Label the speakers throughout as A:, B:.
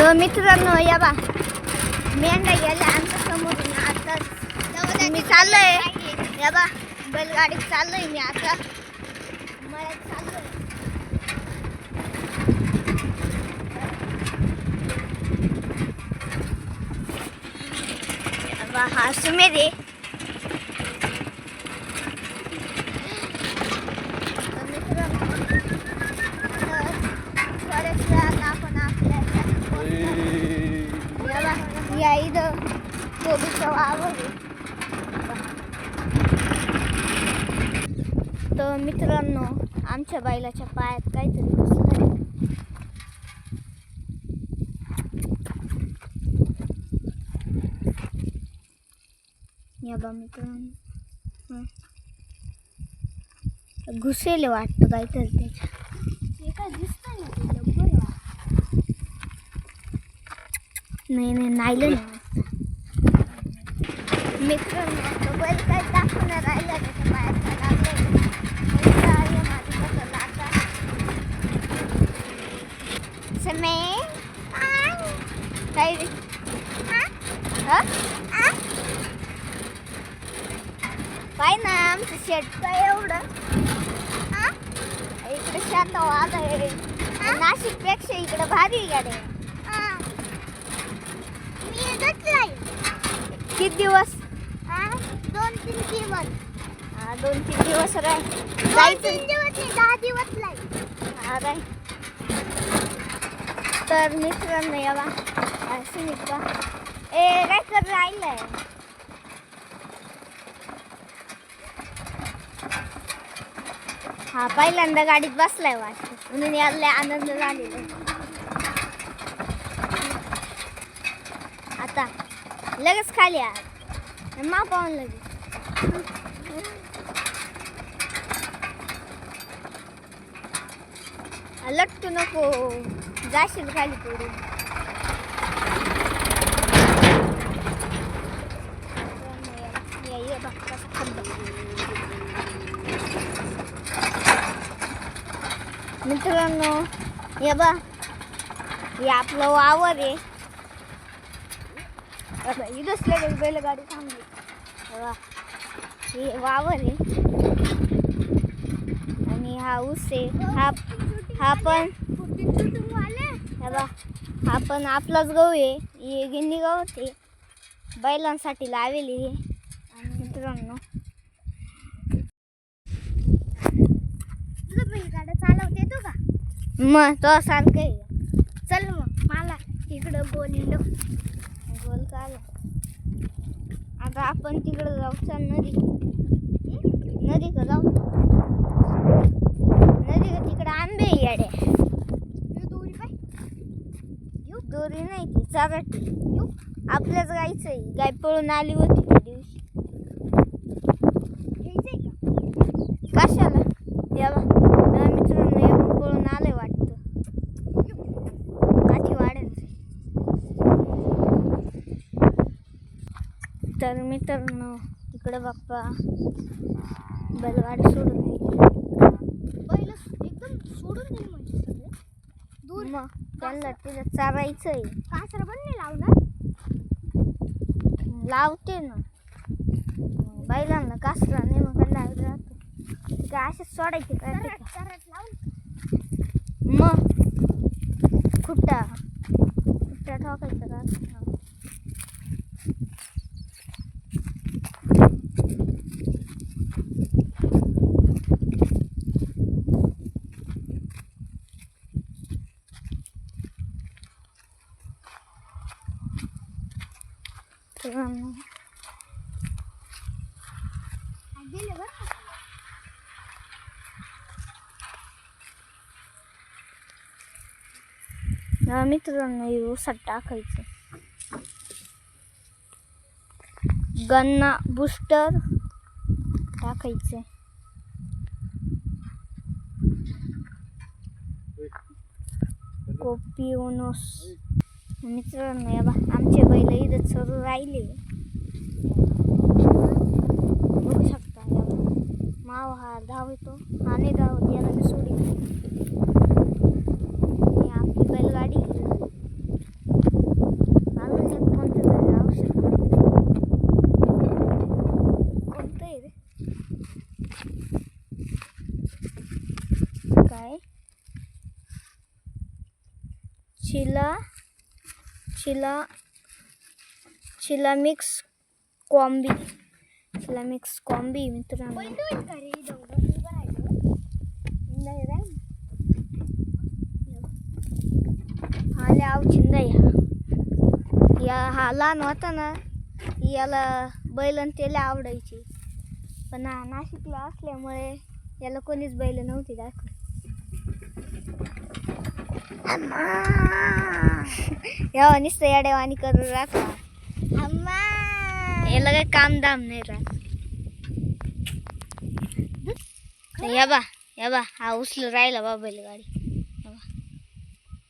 A: तर मित्रांनो या बा मेंढ्या गेल्या आमच्या समोरून आता मी चाललोय या बा बैलगाडीत चाललोय मी आता मळ्यात चाललोय. बा हा सुमेरे या इथं कोबीचं वावर आहे. तर मित्रांनो आमच्या बैलाच्या पायात काहीतरी बसलंय. या बा मित्रांनो घुसेले वाटतं काहीतरी त्याच्या. हे काय दिसतंय ना ते लवकर नाही नाहीलं नाही मित्रांनो बैल काय दाखवणार राहिला त्याच्या पायात लागलं माझी कसं लागा समय काय रे काय ना आमचं शेट काय एवढं इकडे शेत वाद आहे नाशिक पेक्षा इकडे भारी गाडी. किती दिवस 2-3 दिवस 2-3 दिवस जायचं 10 दिवस राहील. तर मित्रांनो या बा सुमित्रा काय कर राहिलंय हा पहिल्यांदा गाडीत बसलाय वाटतं म्हणून याला आनंद झालेला. आता लगेच खाली मा पाहून लगेच लटकू नको जाशील खाली पडून. मित्रांनो या बा हे आपलं वावर आहे. इथंच लगेच बैलगाडी थांबली. हे वावर आहे आणि हा ऊस आहे. हा पण हा पण आपलाच गहू आहे. हे गिन्नी गवत आहे बैलांसाठी लावेली आहे. आणि मित्रांनो तुझं बैलगाडा चालवता येतो का? मग तो सारखं आहे. चल मग मला इकडं बोललो बोल चाल. आता आपण तिकडं जाऊ. चल नदी का जाऊ नदी का तिकडं आंबे याडे दोरी काय दोरी नाही ती चाराटी आपल्याच गायचं आहे. गाय पळून आली होती त्या दिवशी. घ्यायचंय का कशाला या मित्रांनो येऊन पळून आलंय वाटतं काठी वाढेल. तर मित्रांनो तिकडे बाप्पा बैलगाडी सोडून बैल एकदम सोडून दिली म्हणजे सगळे दूर. मग त्यांना तिला चारायचं आहे. कासर पण नाही लावणार लावते ना बैलांना कासरा नाही मग लावलं राहतो काय असेच सोडायचे काय मग खुट्टा ठोकायचं राहतो. मित्रांनो ऊसात टाकायचं गन्ना बुस्टर टाकायचं कोपिओनोस. मित्रांनो या बा आमचे बैल इथं चरू राहिले बघू शकता. माव हा धावतो हा नाही धावत याला मी सोडी. आपली बैलगाडी चिला चिला चिला मिक्स कॉम्बी मित्रांनो. हा लय आवचिंदा हा लहान होता ना, याला बैल आणि त्याला आवडायची, पण हा नाशिकला असल्यामुळे याला कोणीच बैल नव्हती दाखवत. या नुसतं याडेवाणी करून राखा. याला काही काम दाम नाही राहत. या बा हा उचलून राहिला बा बैलगाडी.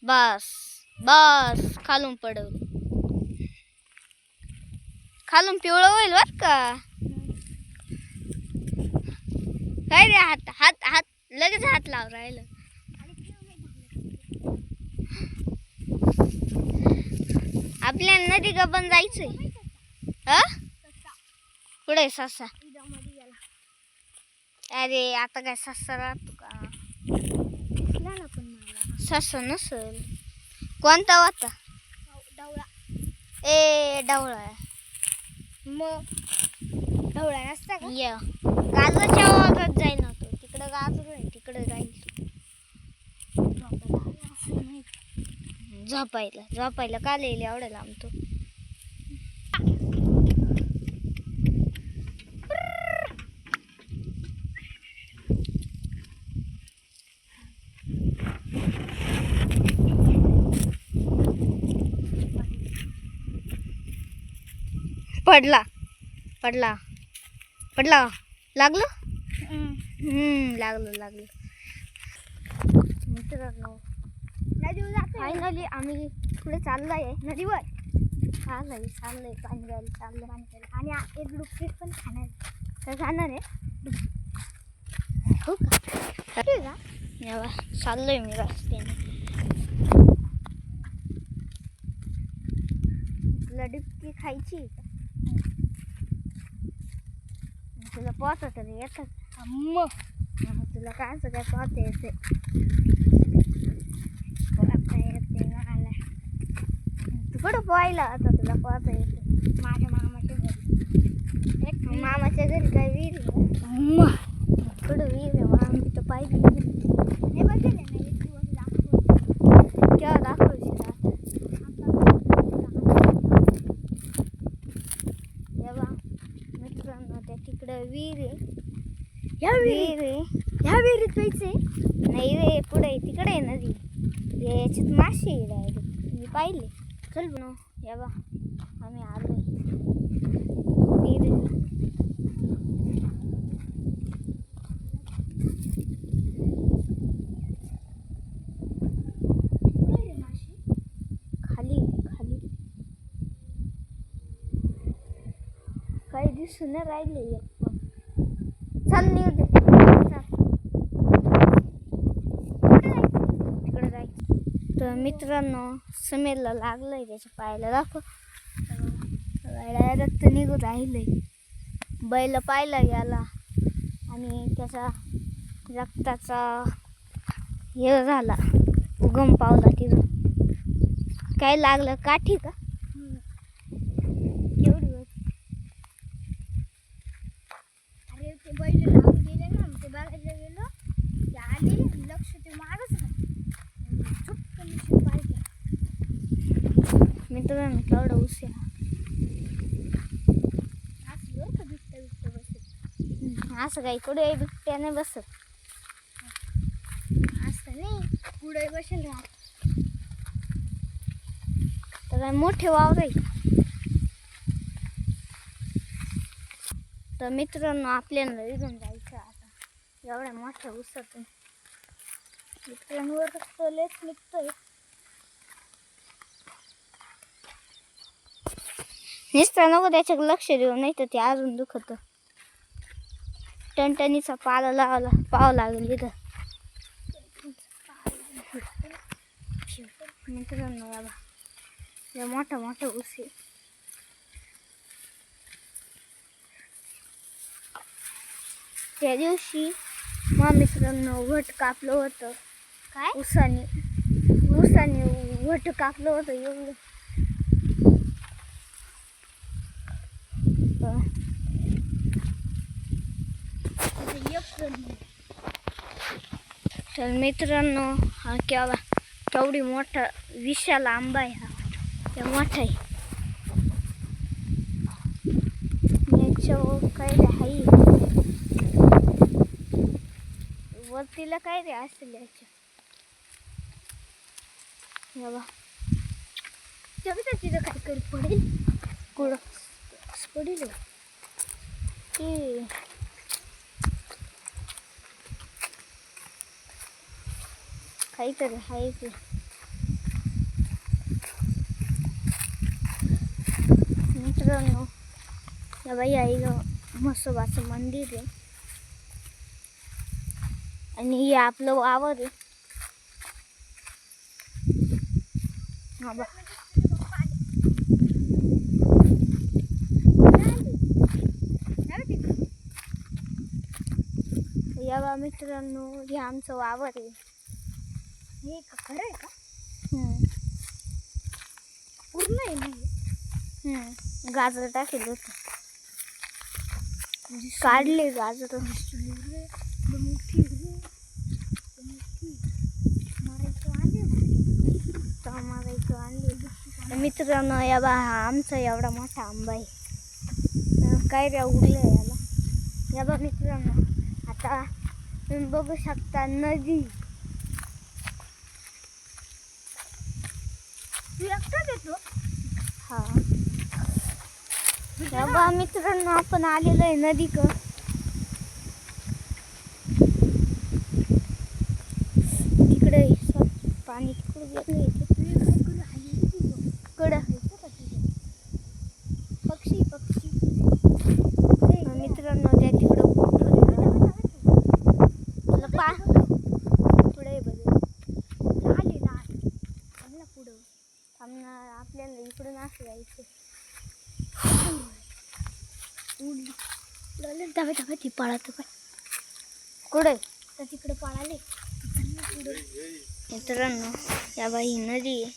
A: बस बस खालून पडवलं, खालून पिवळं होईल बर का. काय रे हात हात हात लगेच हात लाव राहिलं. आपल्याला नदी गबन जायचंय. पुढे ससा. अरे आता काय ससा राहतो का? ससा नसल. कोणता होता? डावळा. मग ढवळा नसता का? या गाजराच्या आवाजात जाईल ना तो. तिकडं गाजर आहे, तिकडे जाईल. झोपायला का लिहिले एवढं लांब तो. पडला लागलं. लागलं मित्रांनो. फायनली आम्ही पुढे चाललोय नदीवर. चाललंय पाणी घ्यायला चाललंय. आणि एक डुबकीट पण खाणार आहे. हो का? चाललोय मी रस्त्याने. तुला डुबकी खायची? तुला पोहता तरी येतात? तुला काय पोहता येते? तू कुठं पोहायला आता तुला पोहता येते? माझ्या मामाच्या घरी. मामाच्या घरी काय विहीर आहे? कुठं विहीर आहे? आम्ही तर पाहिजे नाही बघितलं नाही. एक दिवस दाखवतो. केव्हा दाखवायची तेव्हा मित्रांनो. त्या तिकडं विहीर आहे. ह्या विहिरीत जायचंय? नाही रे, पुढे तिकडे आहे नदी. याच्यात मासे आहे डायरेक्ट, मी पाहिले. चल बनव. या बा आम्ही आलो विहिरीत. खाली काही दिसून राहिले. चल नाही होते. तिकडे जायचं. तर मित्रांनो समीरला लागलंय त्याच्या पायाला. दाखव रक्त निघून राहिलंय. बैल पाहिला याला आणि त्याचा रक्ताचा हे झाला, उगम पावला तिथून. काय लागलं? काठी का? एवढी होती. अरे ते बैल लागून गेले ना, ते बघायला गेलो. ते आले लक्ष ते मागच पाहिजे. मित्रांनो केवढा उशी असं काही कुठे बिबट्याने बसत असं नाही. पुढे बसेल राहत तर काय मोठे वावर आहे. तर मित्रांनो आपल्याला इथून जायचं आता. एवढ्या मोठ्या उसातून मित्रांवर लेच निघतोय. नुसतं नको त्याच्याकडे लक्ष देऊ, नाही तर ते अजून दुखत. टणटणीचा पाला पाव लागेल इथं. मित्रांनो या मोठा ऊस आहे. त्या दिवशी मित्रांनो वट कापलं होतं. काय? उसाने घोट कापलं होतं एवढं. तर मित्रांनो हा केवढी मोठा विशाल आंबा आहे. हा मोठा आहे. याच्यावर काय रे आहे वरतीला काय रे असेल याच्या तिथं काय करी पडेल कुठं पडेल ते काहीतरी आहे ते. मित्रांनो या बाई आई म्हसोबाचं मंदिर आहे आणि हे आपलं वावर आहे. हा बा या बा मित्रांनो हे आमचं वावर आहे. हे खरं आहे का? पूर्ण आहे ना. गाजर टाकेल होत काढले गाजर मित्रांनो या बा हा आमचा एवढा मोठा आंबा आहे. काय रे उगलं याला. या बा मित्रांनो आता तुम्ही बघू शकता नदी. हा या बा मित्रांनो आपण आलेलो आहे नदी क. तिकडे पाणी तिकडे पक्षी पक्षी मित्रांनो त्या तिकडं पुढे पुढं थांबणार आपल्याला इकडून असं जायचं. धाबे धाबे ती पळात काय कुठे तर तिकडे पळाले. मित्रांनो या बाई नदी आहे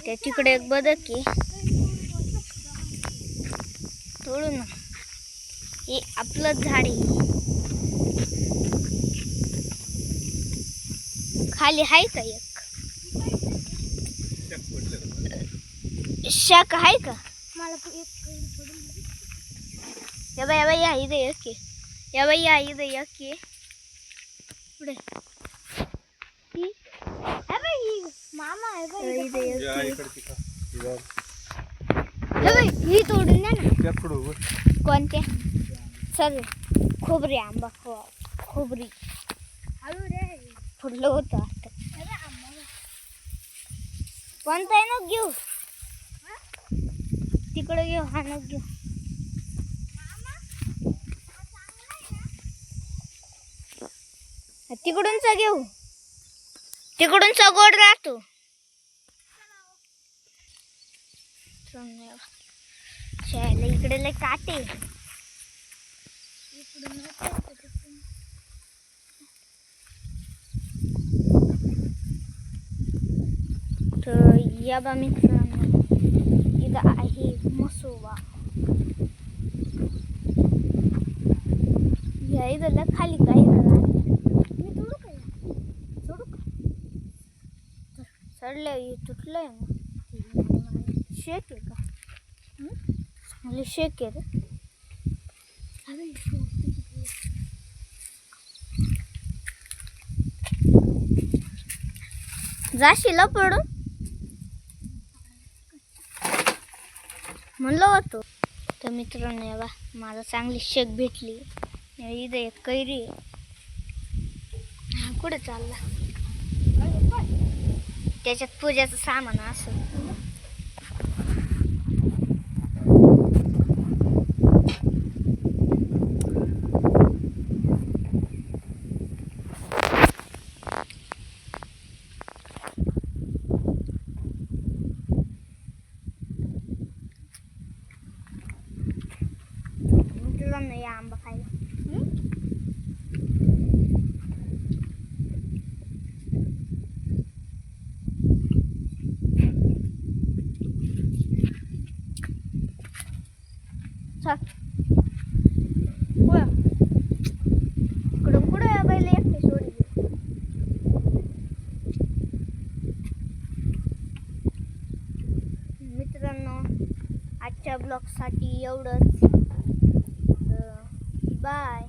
A: त्या तिकडे एक बदक आहे. तोडू ना हे आपलं झाड आहे. खाली आहे का एक शाक आहे का? मला या बाई या इथे एक या बाई या इथे एक पुढे मामा आहे ही तोडून द्या ना. कोणत्या सर खोबरी आंबा खोबरी फुडलं होतं आता. कोणता आहे ना घेऊ तिकडे घेऊ हा नग घेऊ. तिकडूनचा घेऊ तिकडूनचा गोड राहतो. इकडे लय काटे तर या बा मित्रांनो इथं आहे म्हसोबा. या इथं खाली काय मी तोडू काय सोडू का चढलंय तुटलंय ना. शेक आहे का मला शेक आहे रे. जाशील पडून म्हणलं होतं. तर मित्रांनो या बा मला चांगली शेक भेटली. इथं एक कैरी आहे. हा कुठे चालला त्याच्यात पूजाचं सामान असं. मित्रांनो या आंबा खायला चल इकडून कुठं बैल एकटे सोडली. मित्रांनो आजच्या ब्लॉगसाठी एवढंच. बाय.